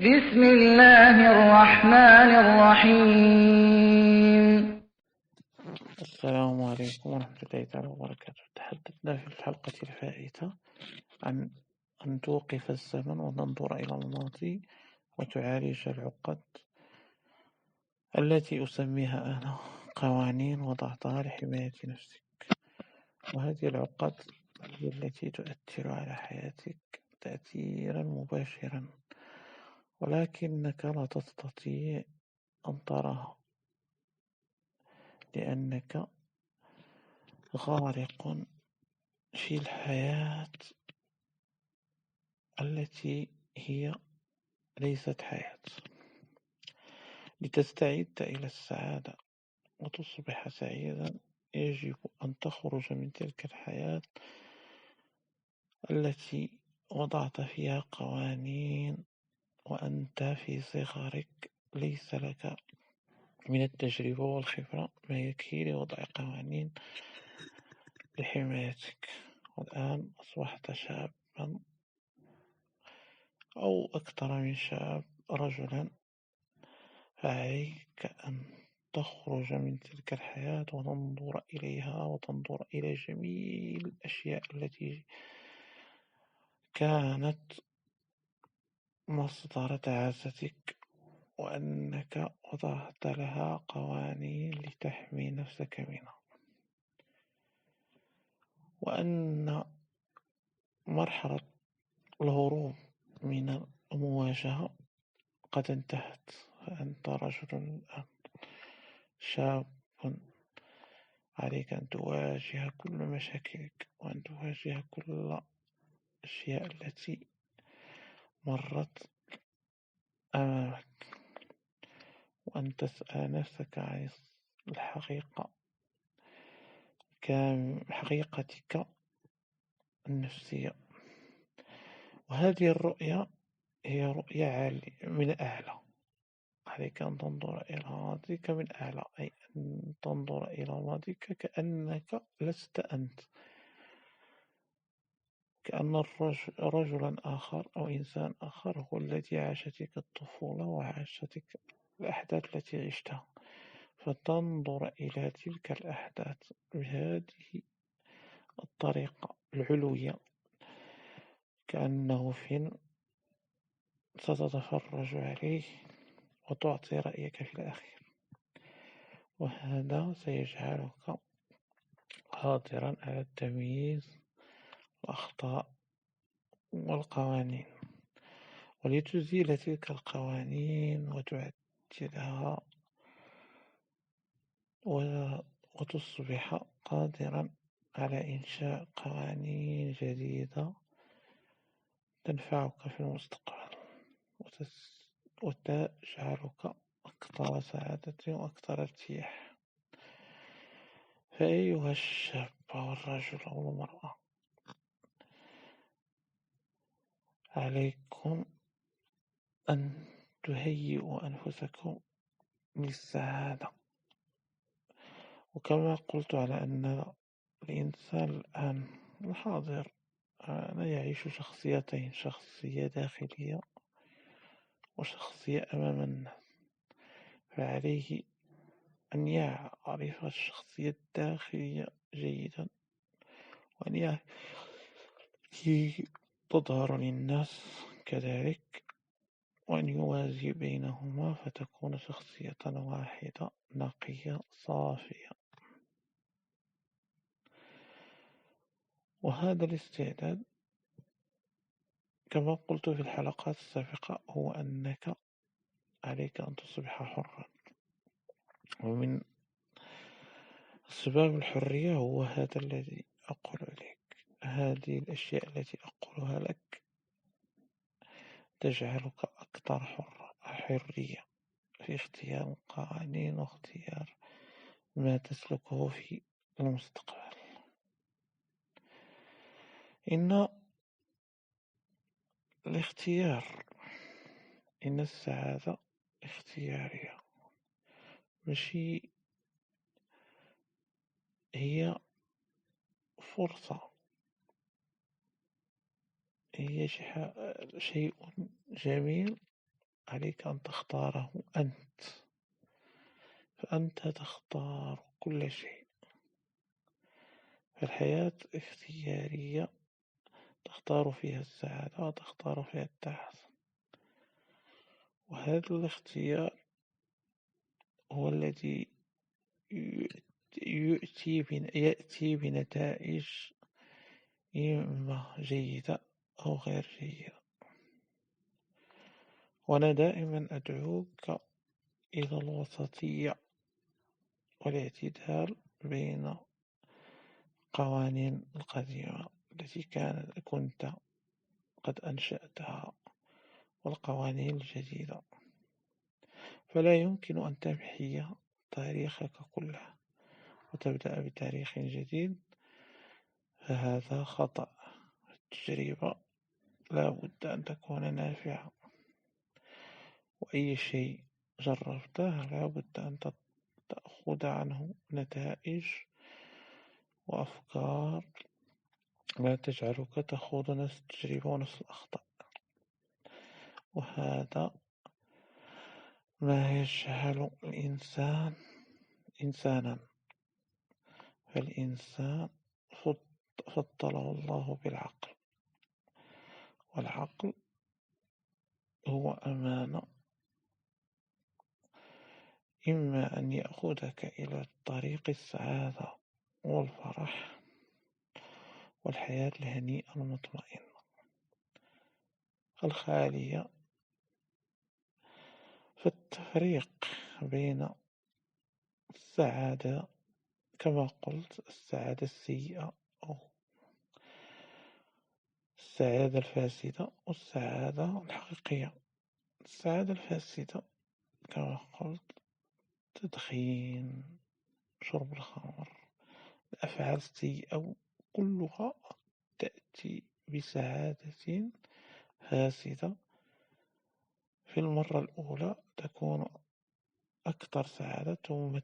بسم الله الرحمن الرحيم. السلام عليكم ورحمة الله تعالى وبركاته. تحدثنا في الحلقة الفائتة عن أن توقف الزمن وتنظر إلى الماضي وتعالج العقد التي أسميها أنا قوانين وضعتها لحماية نفسك. وهذه العقد هي التي تؤثر على حياتك تأثيرا مباشرا، ولكنك لا تستطيع أن تراها لأنك غارق في الحياة التي هي ليست حياة. لتستعد إلى السعادة وتصبح سعيدا يجب أن تخرج من تلك الحياة التي وضعت فيها قوانين وأنت في صغرك ليس لك من التجربة والخبرة ما يكفي لوضع قوانين لحمايتك. والآن أصبحت شابا أو أكثر من شاب، رجلا، فعليك أن تخرج من تلك الحياة وتنظر إليها وتنظر إلى جميع الأشياء التي كانت مصدر تعاستك، وأنك وضعت لها قوانين لتحمي نفسك منها، وأن مرحلة الهروب من المواجهة قد انتهت. فأنت رجل الآن شاب، عليك أن تواجه كل مشاكلك وأن تواجه كل الأشياء التي مرت أمامك، وأن تسأل نفسك عن الحقيقة حقيقتك النفسية. وهذه الرؤية هي رؤية عالية من أعلى. عليك أن تنظر إلى ماضيك من أعلى، أي أن تنظر إلى ماضيك كأنك لست أنت، كأن رجلا آخر أو إنسان آخر هو الذي عاش تلك الطفولة وعاش تلك الأحداث التي عشتها، فتنظر إلى تلك الأحداث بهذه الطريقة العلوية كأنه فيلم ستتفرج عليه وتعطي رأيك في الأخير. وهذا سيجعلك قادرا على التمييز الأخطاء والقوانين، ولتزيل تلك القوانين وتعدلها وتصبح قادرا على إنشاء قوانين جديدة تنفعك في المستقبل وتجعلك أكثر سعادة وأكثر ارتياح. فأيها الشاب والرجل أو المرأة، عليكم أن تهيئوا أنفسكم للسعادة. وكما قلت على أن الإنسان الآن الحاضر لا يعيش شخصيتين، شخصية داخلية وشخصية أمام الناس، فعليه أن يعرف الشخصية الداخلية جيدا وأن يعرف كيف تظهر للناس كذلك، وأن يوازي بينهما فتكون شخصية واحدة نقية صافية. وهذا الاستعداد كما قلت في الحلقات السابقة هو أنك عليك أن تصبح حرا، ومن أسباب الحرية هو هذا الذي أقول لك. هذه الأشياء التي أقولها لك تجعلك أكثر حرية في اختيار القوانين واختيار ما تسلكه في المستقبل. إن السعادة اختيارية، ماشي هي فرصة، هي شيء جميل عليك أن تختاره أنت، فأنت تختار كل شيء. فالحياة اختيارية، تختار فيها السعادة وتختار فيها التحسن، وهذا الاختيار هو الذي يأتي بنتائج إما جيدة أو غير جيدة. وأنا دائما أدعوك إلى الوسطية والاعتدال بين القوانين القديمة التي كنت قد أنشأتها والقوانين الجديدة، فلا يمكن أن تمحي تاريخك كله وتبدأ بتاريخ جديد، فهذا خطأ. التجربة لا بد أن تكون نافعة، وأي شيء جربته لا بد أن تأخذ عنه نتائج وأفكار لا تجعلك تخوض نفس التجربة ونفس الأخطاء. وهذا ما يجعل الإنسان إنسانا. فالإنسان فضله الله بالعقل، والعقل هو أمانة، إما أن يأخذك إلى طريق السعادة والفرح والحياة الهنيئة المطمئنة الخالية. فالتفريق بين السعادة كما قلت السعادة السيئة أو السعادة الفاسدة والسعادة الحقيقية. السعادة الفاسدة كما قلت تدخين، شرب الخمر، الأفعال السيئة كلها تأتي بسعادة فاسدة. في المرة الأولى تكون أكثر سعادة، ثم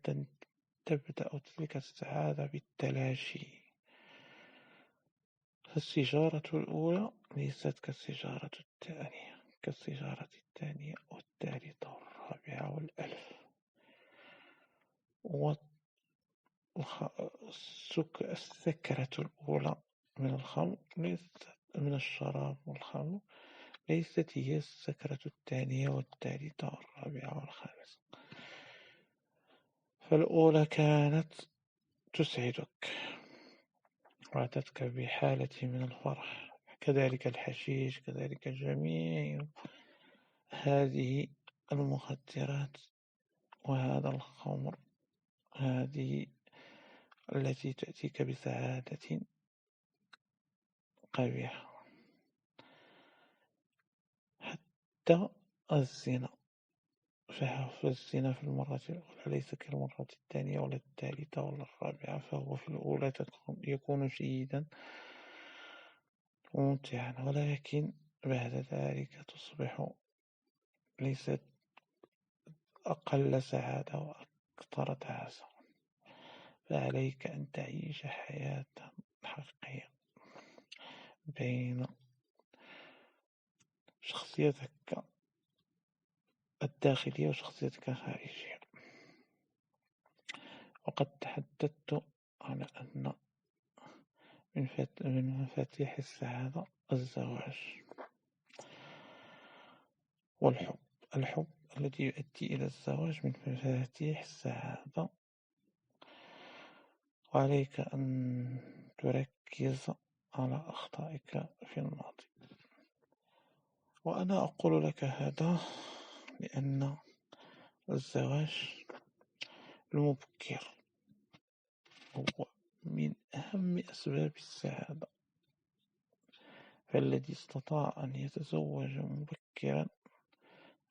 تبدأ تلك السعادة بالتلاشي. فالسيجارة الأولى ليست كالسيجارة الثانية والثالثة والرابعة والألف. السكرة الأولى من الخمر من الشراب والخمر ليست هي السكرة الثانية والثالثة والرابعة والخامسة. فالأولى كانت تسعدك وأتتك بحالة من الفرح، كذلك الحشيش، كذلك جميع هذه المخدرات وهذا الخمر، هذه التي تأتيك بسعادة قبيحة. حتى الزنا، فالزنا في المرة الأولى ليس كالمرة الثانية ولا الثالثة ولا الرابعة، فهو في الأولى يكون جيدا وممتعا، ولكن بعد ذلك تصبح ليست أقل سعادة وأكثر تعاسة. فعليك أن تعيش حياة حقيقية بين شخصيتك الداخلية وشخصيتك الخارجية. وقد تحدثت على أن من مفاتيح السعادة الزواج والحب. الحب الذي يؤدي إلى الزواج من مفاتيح السعادة، وعليك أن تركز على أخطائك في الماضي. وأنا أقول لك هذا لأن الزواج المبكر هو من أهم أسباب السعادة. فالذي استطاع أن يتزوج مبكرا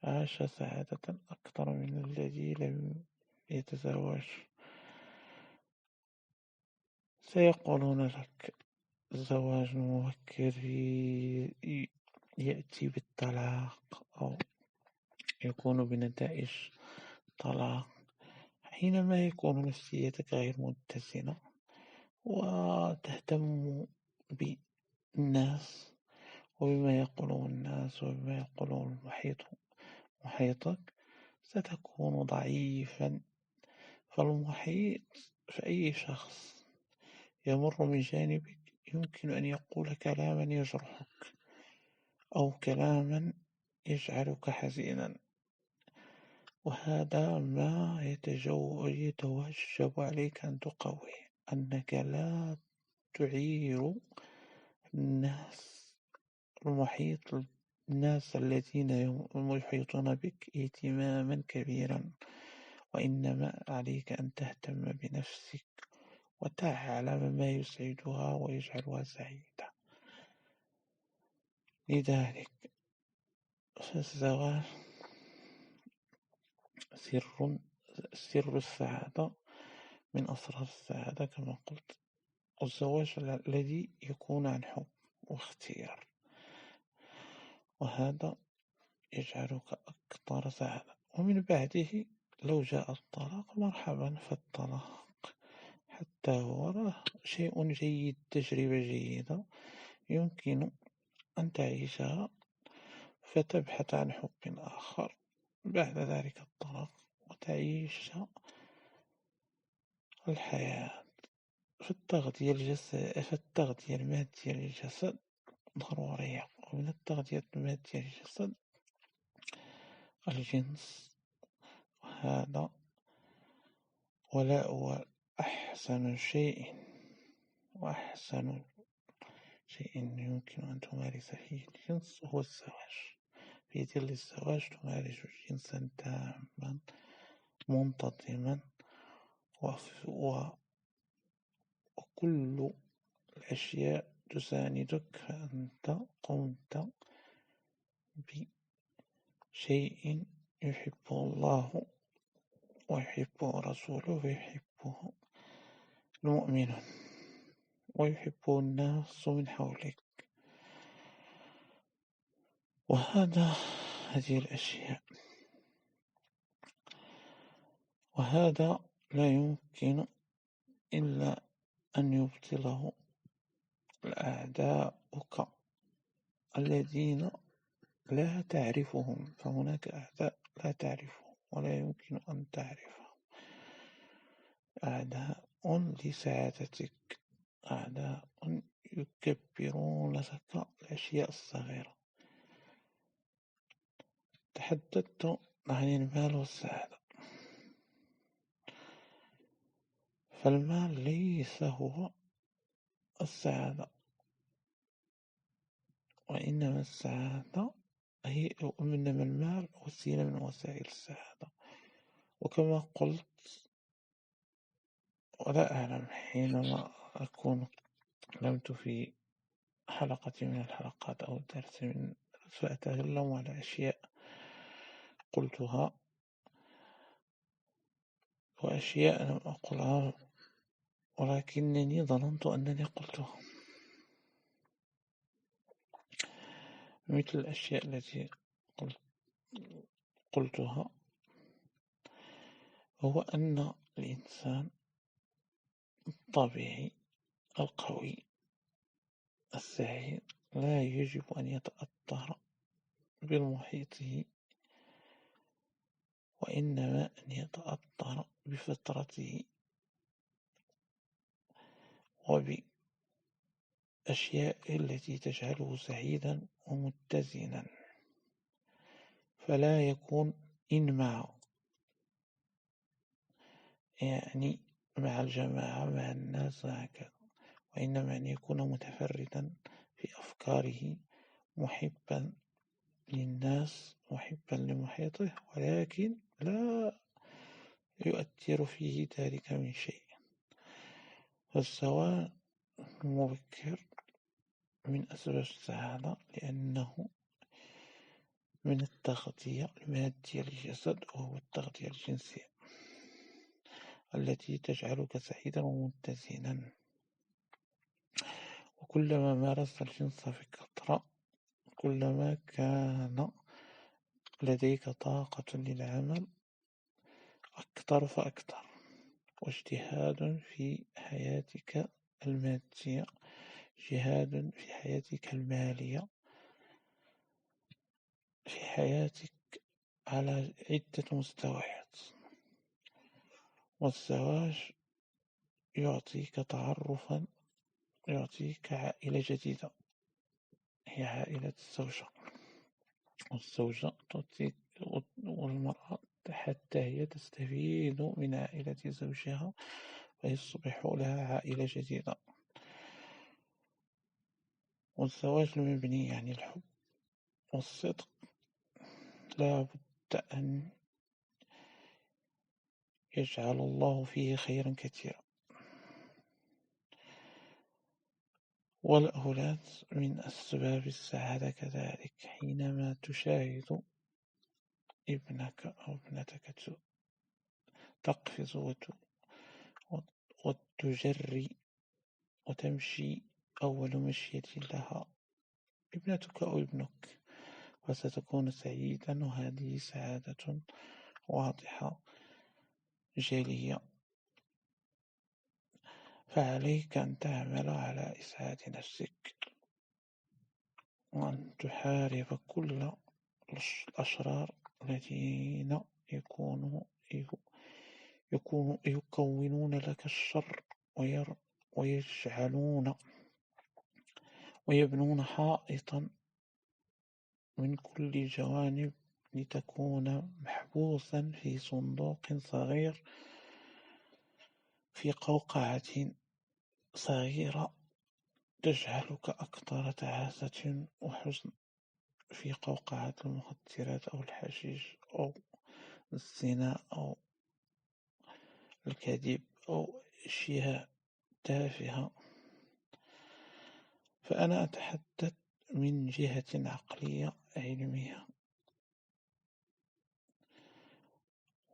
عاش سعادة أكثر من الذي لم يتزوج. سيقولون لك الزواج المبكر يأتي بالطلاق أو يكون بنتائج طلاق حينما يكون نفسيتك غير متزنة وتهتم بالناس وبما يقوله الناس وبما يقوله المحيط محيطك ستكون ضعيفا. فالمحيط، فأي شخص يمر من جانبك يمكن أن يقول كلاما يجرحك أو كلاما يجعلك حزينا، وهذا ما يتوجب عليك أن تقويه، أنك لا تعير الناس المحيط الناس الذين يحيطون بك اهتماما كبيرا، وإنما عليك أن تهتم بنفسك وتعلم ما يسعدها ويجعلها سعيدة. لذلك فالزواج سر السعادة، من أسرار السعادة كما قلت، الزواج الذي يكون عن حب واختيار، وهذا يجعلك أكثر سعادة. ومن بعده لو جاء الطلاق مرحبا، فالطلاق حتى هو شيء جيد، تجربة جيدة يمكن أن تعيشها فتبحث عن حب آخر بعد ذلك الطلاق وتعيش الحياة. فالتغذية المادية للجسد ضرورية، ومن التغذية المادية للجسد الجنس، ولا هو أحسن شيء يمكن أن تمارس فيه الجنس هو الزواج. في ظل الزواج تمارس جنسا تاما منتظما، وكل الأشياء تساندك، فأنت قمت بشيء يحبه الله ويحبه رسوله ويحبه المؤمنون ويحبه الناس من حولك. هذه الأشياء، وهذا لا يمكن إلا أن يبطله أعداؤك الذين لا تعرفهم. فهناك أعداء لا تعرفهم ولا يمكن أن تعرفهم، أعداء لسعادتك، أعداء يكبرون لك الأشياء الصغيرة. تحدثت عن المال والسعادة، فالمال ليس هو السعادة، وإنما السعادة إنما المال وسيلة من وسائل السعادة. وكما قلت، ولا أعلم، حينما أكون تكلمت في حلقة من الحلقات أو درس فأتكلم على أشياء قلتها وأشياء لم أقلها، ولكنني ظننت أنني قلتها، مثل الأشياء التي قلتها هو أن الإنسان الطبيعي القوي السعيد لا يجب أن يتأثر بمحيطه، وإنما أن يتأثر بفطرته وبأشياء التي تجعله سعيدا ومتزنا، فلا يكون يعني مع الجماعة مع الناس هكذا، وإنما أن يكون متفردا في أفكاره، محبا للناس محبا لمحيطه، ولكن لا يؤثر فيه ذلك من شيء. فالزواج المبكر من أسباب السعادة، لأنه من التغذية المادية للجسد، وهو التغذية الجنسية التي تجعلك سعيدا ومتزنا. وكلما مارست الجنس بكثرة كلما كان لديك طاقة للعمل أكثر فأكثر، واجتهاد في حياتك المادية، اجتهاد في حياتك المالية، في حياتك على عدة مستويات. والزواج يعطيك تعرفا، يعطيك عائلة جديدة، هي عائلة الزوجة. والزوجة تعطيك، والمرأة حتى هي تستفيد من عائلة زوجها فيصبح لها عائلة جديدة. والزواج المبني عن الحب والصدق لا بد أن يجعل الله فيه خيرا كثيرا. والأولاد من أسباب السعادة كذلك، حينما تشاهد ابنك أو ابنتك تقفز وتجري وتمشي أول مشية لها ابنتك أو ابنك، فستكون سعيدا، وهذه سعادة واضحة جلية. فعليك أن تعمل على إسعاد نفسك، وأن تحارب كل الأشرار الذين يكونون لك الشر ويبنون حائطا من كل جوانب لتكون محبوسا في صندوق صغير في قوقعة صغيرة تجعلك أكثر تعاسة وحزن، في قوقعة المخدرات أو الحشيش أو الزنا أو الكذب أو أشياء تافهة. فأنا أتحدث من جهة عقلية علمية،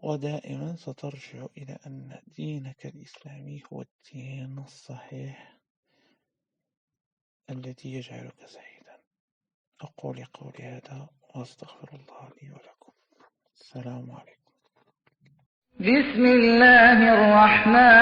ودائما سترجع إلى أن دينك الإسلامي هو الدين الصحيح الذي يجعلك سعيدا. أقول قولي هذا وأستغفر الله لي ولكم. السلام عليكم. بسم الله الرحمن